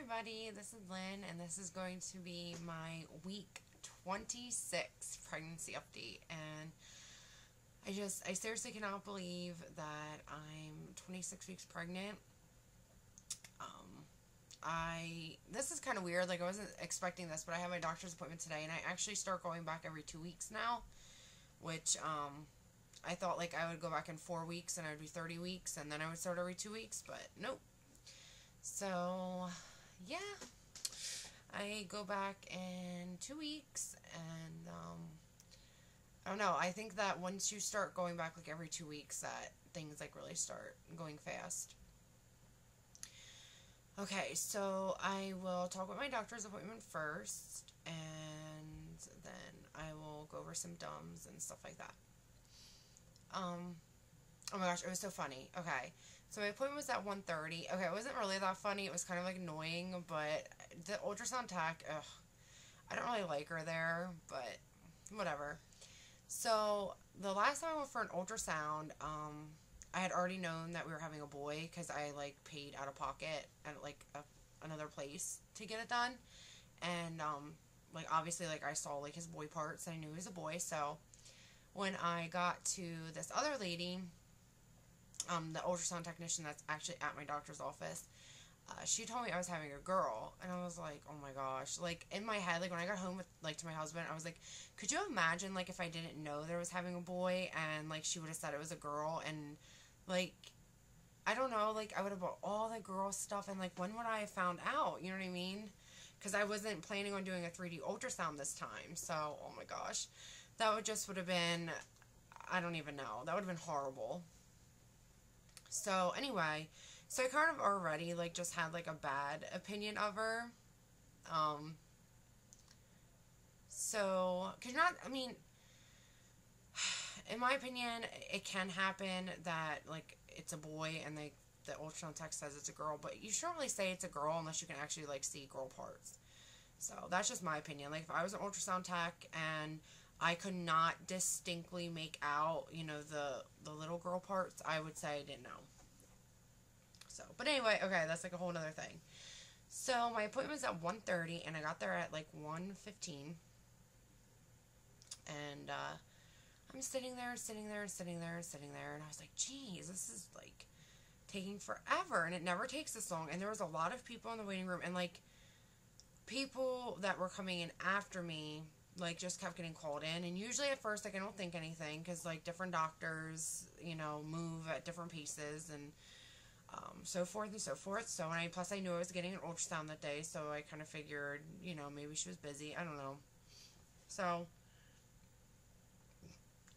everybody, this is Lynn, and this is going to be my week 26 pregnancy update. And I seriously cannot believe that I'm 26 weeks pregnant. This is kind of weird. Like, I wasn't expecting this, but I have my doctor's appointment today, and I actually start going back every 2 weeks now, which, I thought, like, I would go back in 4 weeks, and I would be 30 weeks, and then I would start every 2 weeks, but nope. So, yeah, I go back in 2 weeks, and, I don't know, I think that once you start going back, like, every 2 weeks, that things, like, really start going fast. Okay, so I will talk about my doctor's appointment first, and then I will go over symptoms and stuff like that. Oh my gosh, it was so funny. Okay, so my appointment was at 1:30. Okay, it wasn't really that funny. It was kind of, like, annoying, but the ultrasound tech, ugh, I don't really like her there, but whatever. So, the last time I went for an ultrasound, I had already known that we were having a boy, because I, like, paid out of pocket at, like, another place to get it done, and, like, obviously, like, I saw, like, his boy parts, and I knew he was a boy, so when I got to this other lady, the ultrasound technician that's actually at my doctor's office, she told me I was having a girl, and I was like, oh my gosh, like, in my head, like, when I got home with, like, to my husband, I was like, could you imagine, like, if I didn't know there was having a boy, and, like, she would have said it was a girl, and, like, I don't know, like, I would have bought all the girl stuff, and, like, when would I have found out, you know what I mean? Because I wasn't planning on doing a 3D ultrasound this time, so, oh my gosh, that would have been, I don't even know, that would have been horrible. So, anyway, so I kind of already, like, just had, like, a bad opinion of her. So, because not, I mean, in my opinion, it can happen that, like, it's a boy and the ultrasound tech says it's a girl, but you shouldn't really say it's a girl unless you can actually, like, see girl parts. So, that's just my opinion. Like, if I was an ultrasound tech and I could not distinctly make out, you know, the little girl parts, I would say I didn't know. So, but anyway, okay, that's, like, a whole other thing. So, my appointment was at 1:30, and I got there at, like, 1:15. And, I'm sitting there, and I was like, geez, this is, like, taking forever, and it never takes this long, and there was a lot of people in the waiting room, and, like, people that were coming in after me, like, just kept getting called in, and usually at first, like, I don't think anything, because, like, different doctors, you know, move at different paces, and, so forth and so forth, so, and plus I knew I was getting an ultrasound that day, so I kind of figured, you know, maybe she was busy, I don't know, so,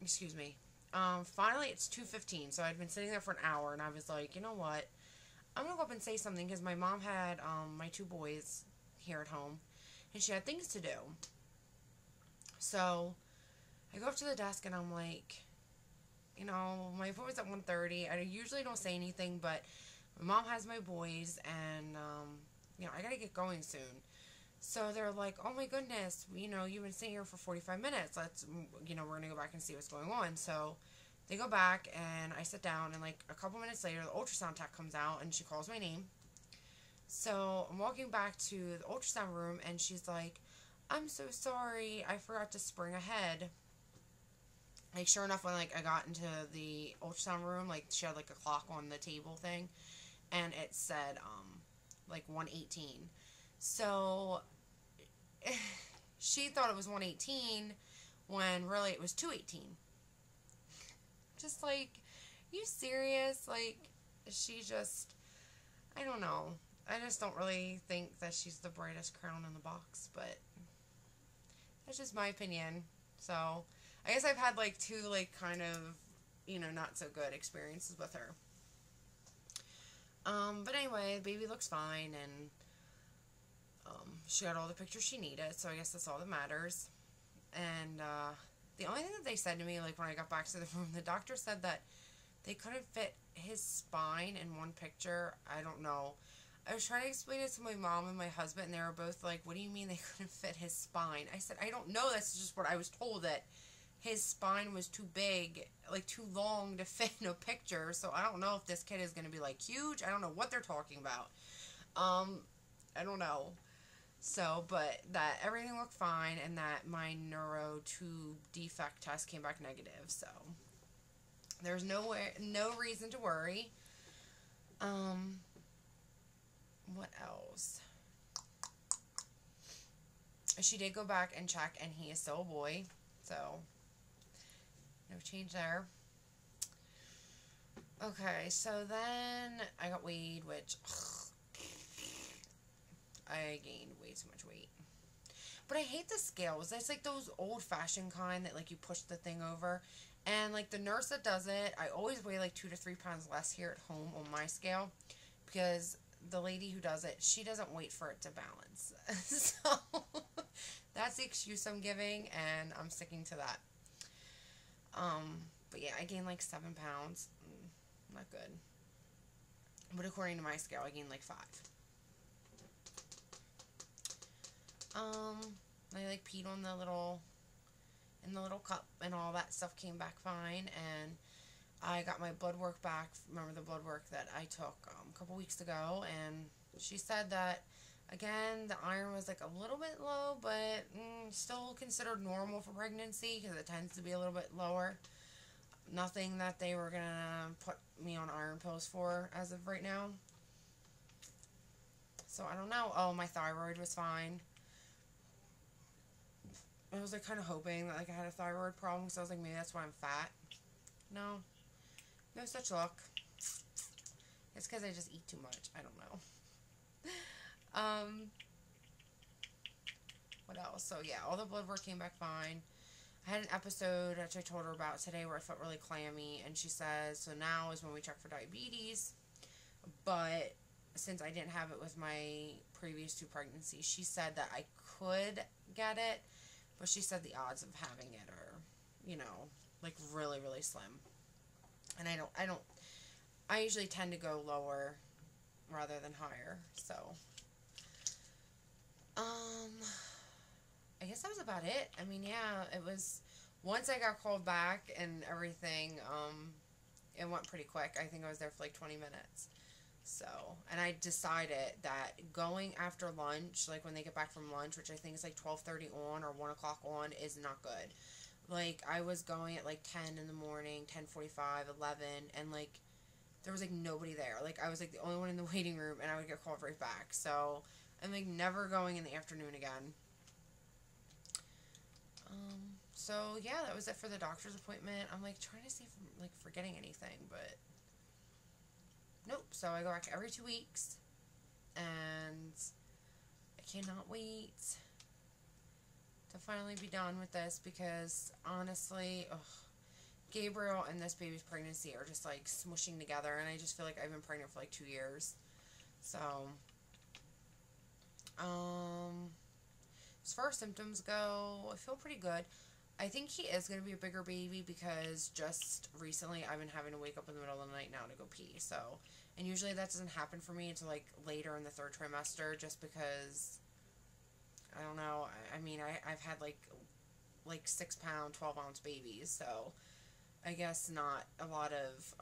excuse me, finally it's 2:15, so I'd been sitting there for an hour, and I was like, you know what, I'm gonna go up and say something, because my mom had, my 2 boys here at home, and she had things to do. So, I go up to the desk, and I'm like, you know, my appointment's at 1:30. I usually don't say anything, but my mom has my boys, and, you know, I gotta get going soon. So, they're like, oh my goodness, you know, you've been sitting here for 45 minutes. Let's, you know, we're gonna go back and see what's going on. So, they go back, and I sit down, and, like, a couple minutes later, the ultrasound tech comes out, and she calls my name. So, I'm walking back to the ultrasound room, and she's like, I'm so sorry, I forgot to spring ahead. Like, sure enough, when, like, I got into the ultrasound room, like, she had, like, a clock on the table thing, and it said, like, 1:18. So, she thought it was 1:18, when really it was 2:18. Just, like, you serious? Like, she just, I don't know. I just don't really think that she's the brightest crown in the box, but that's just my opinion. So, I guess I've had, like, 2, like, kind of, you know, not so good experiences with her. But anyway, the baby looks fine, and, she got all the pictures she needed, so I guess that's all that matters. And, the only thing that they said to me, like, when I got back to the room, the doctor said that they couldn't fit his spine in one picture. I don't know. I was trying to explain it to my mom and my husband, and they were both like, what do you mean they couldn't fit his spine? I said, I don't know, that's just what I was told, that his spine was too big, like, too long to fit in a picture, so I don't know if this kid is going to be, like, huge. I don't know what they're talking about. I don't know. So, but that everything looked fine and that my neuro tube defect test came back negative. So, there's no reason to worry. What else? She did go back and check, and he is still a boy. So, no change there. Okay, so then I got weighed, which I gained way too much weight. But I hate the scales. It's like those old-fashioned kind that, like, you push the thing over. And, like, the nurse that does it, I always weigh, like, 2 to 3 pounds less here at home on my scale. Because the lady who does it, she doesn't wait for it to balance. So, that's the excuse I'm giving, and I'm sticking to that. But yeah, I gained, like, 7 pounds. Not good. But according to my scale, I gained, like, 5. I like peed on the little cup, and all that stuff came back fine, and I got my blood work back. Remember the blood work that I took a couple weeks ago, and she said that again the iron was like a little bit low, but still considered normal for pregnancy because it tends to be a little bit lower. Nothing that they were gonna put me on iron pills for as of right now. So I don't know. Oh, my thyroid was fine. I was like kind of hoping that like I had a thyroid problem, so I was like, maybe that's why I'm fat. No such luck. It's because I just eat too much. I don't know. What else? So yeah, all the blood work came back fine. I had an episode which I told her about today where I felt really clammy, and she says, so now is when we check for diabetes. But since I didn't have it with my previous 2 pregnancies, she said that I could get it. But she said the odds of having it are, you know, like really, really slim. And I usually tend to go lower rather than higher. So, I guess that was about it. I mean, yeah, it was, once I got called back and everything, it went pretty quick. I think I was there for like 20 minutes. So, and I decided that going after lunch, like when they get back from lunch, which I think is like 12:30 on or 1 o'clock on, is not good. Like, I was going at like 10 in the morning, 10:45, 11, and like, there was like nobody there. Like, I was like the only one in the waiting room, and I would get called right back. So, I'm like never going in the afternoon again. So yeah, that was it for the doctor's appointment. I'm like trying to see if I'm like forgetting anything, but nope. So I go back every 2 weeks, and I cannot wait to finally be done with this because honestly, Gabriel and this baby's pregnancy are just like smushing together, and I just feel like I've been pregnant for like 2 years. So, as far as symptoms go, I feel pretty good. I think he is going to be a bigger baby because just recently I've been having to wake up in the middle of the night now to go pee. So, and usually that doesn't happen for me until like later in the 3rd trimester just because, I don't know, I mean, I've had like 6 pound, 12 ounce babies. So, I guess not a lot of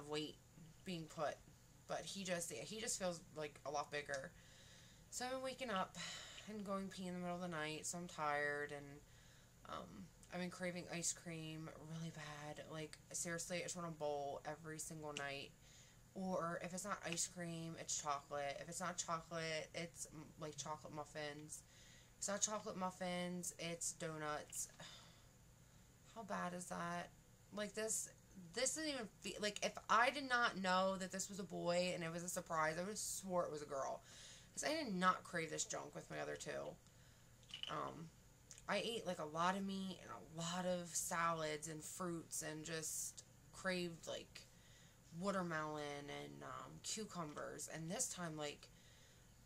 weight being put. But he just feels like a lot bigger. So, I'm waking up and going pee in the middle of the night. So, I'm tired and I've been craving ice cream really bad. Like, seriously, I just want a bowl every single night. Or, if it's not ice cream, it's chocolate. If it's not chocolate, it's, like, chocolate muffins. If it's not chocolate muffins, it's donuts. How bad is that? Like, this doesn't even feel... Like, if I did not know that this was a boy and it was a surprise, I would have swore it was a girl. Because I did not crave this junk with my other 2. I ate, like, a lot of meat and a lot of salads and fruits and just craved, like, watermelon and cucumbers. And this time, like,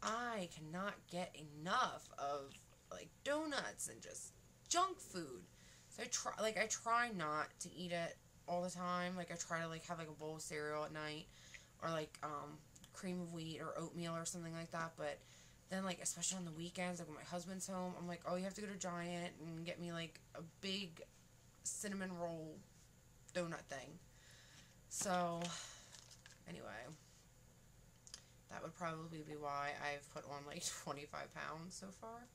I cannot get enough of, like, donuts and just junk food. So I try not to eat it all the time. Like, I try to, like, have, like, a bowl of cereal at night or, like, cream of wheat or oatmeal or something like that. But then, like, especially on the weekends, like, when my husband's home, I'm like, oh, you have to go to Giant and get me, like, a big cinnamon roll donut thing. So, anyway. that would probably be why I've put on like 25 pounds so far.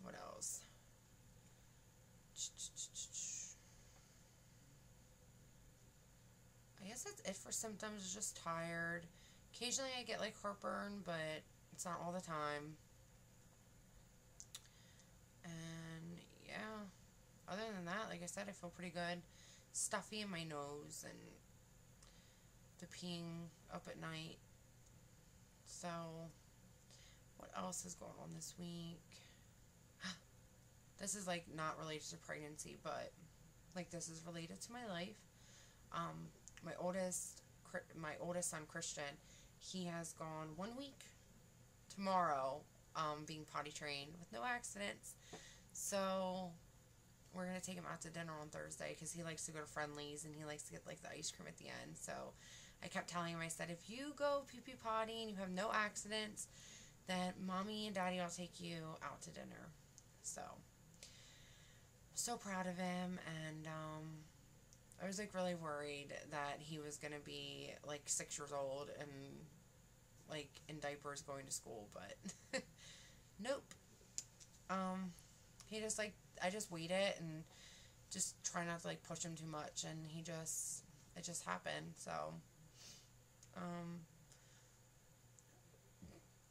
What else? I guess that's it for symptoms. Just tired. Occasionally I get like heartburn, but it's not all the time. And yeah, other than that, like I said, I feel pretty good. Stuffy in my nose and the peeing up at night. So, what else is going on this week? This is like not related to pregnancy, but like this is related to my life. My oldest son Christian, he has gone 1 week tomorrow, being potty trained with no accidents. So we're gonna take him out to dinner on Thursday because he likes to go to Friendly's and he likes to get like the ice cream at the end. So I kept telling him, I said, if you go pee-pee potty and you have no accidents, then mommy and daddy will take you out to dinner. So proud of him, and I was like really worried that he was gonna be like 6 years old and like in diapers going to school, but nope. He just like, I just waited and just try not to like push him too much, and it just happened. So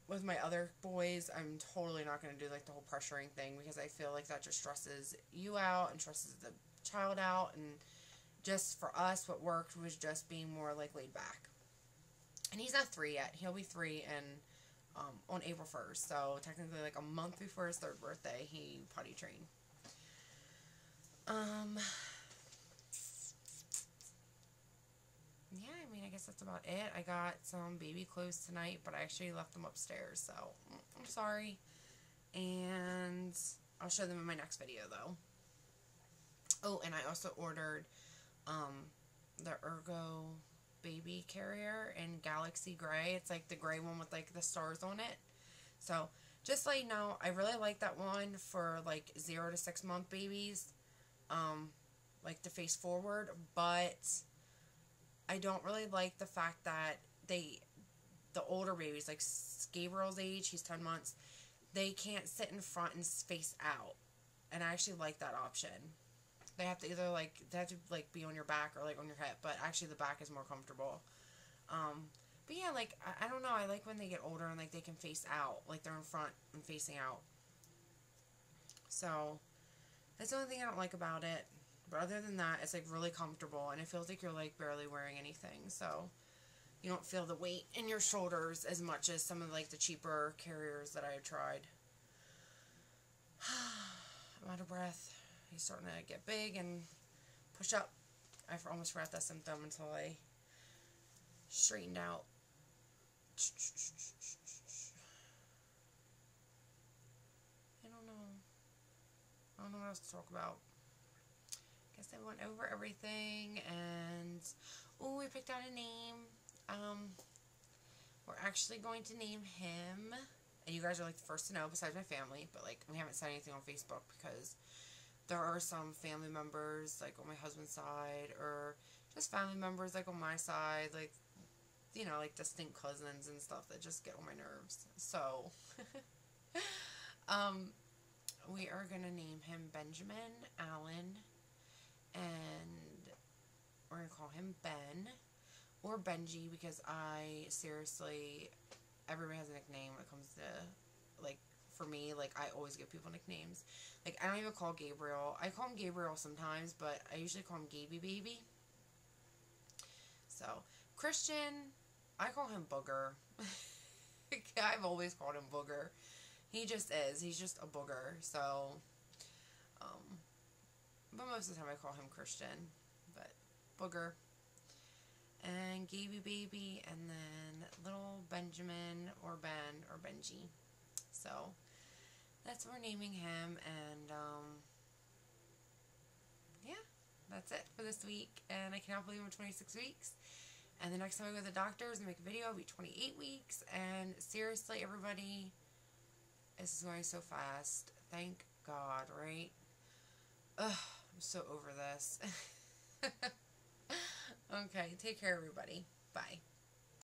with my other boys, I'm totally not going to do like the whole pressuring thing, because I feel like that just stresses you out and stresses the child out. And just for us, what worked was just being more like laid back. And he's not 3 yet. He'll be 3 on April 1st. So technically like a month before his 3rd birthday, he potty trained. Yeah, I mean, I guess that's about it. I got some baby clothes tonight, but I actually left them upstairs, so I'm sorry. And I'll show them in my next video, though. Oh, and I also ordered the Ergo baby carrier in Galaxy Gray. It's like the gray one with like the stars on it. So just so you know, I really like that one for like 0 to 6 month babies, like to face forward, but I don't really like the fact that the older babies, like Gabriel's age, he's 10 months, they can't sit in front and face out. And I actually like that option. They have to either be on your back or like on your hip, but actually the back is more comfortable. But yeah, like, I don't know, I like when they get older and like they can face out, like they're in front and facing out. So that's the only thing I don't like about it. But other than that, it's like really comfortable, and it feels like you're like barely wearing anything. So you don't feel the weight in your shoulders as much as some of like the cheaper carriers that I had tried. I'm out of breath. He's starting to get big and push up. I almost forgot that symptom until I straightened out. I don't know what else to talk about. Guess I went over everything, and oh, we picked out a name. We're actually going to name him, and you guys are like the first to know besides my family, but like we haven't said anything on Facebook because there are some family members like on my husband's side, or just family members like on my side, like, you know, like distant cousins and stuff that just get on my nerves. So we are gonna name him Benjamin Allen, and we're gonna call him Ben or Benji, because everybody has a nickname when it comes to, like, for me, like, I always give people nicknames. Like, I don't even call Gabriel. I call him Gabriel sometimes, but I usually call him Gaby Baby. So, Christian, I call him Booger. I've always called him Booger. He just is. He's just a booger. So, but most of the time I call him Christian. But, Booger. And Gaby Baby, and then little Benjamin or Ben or Benji. So that's what we're naming him, and yeah, that's it for this week. And I cannot believe I'm 26 weeks. And the next time I go to the doctors and make a video, I'll be 28 weeks. And seriously, everybody, this is going so fast. Thank God, right? Ugh, I'm so over this. Okay, take care, everybody. Bye.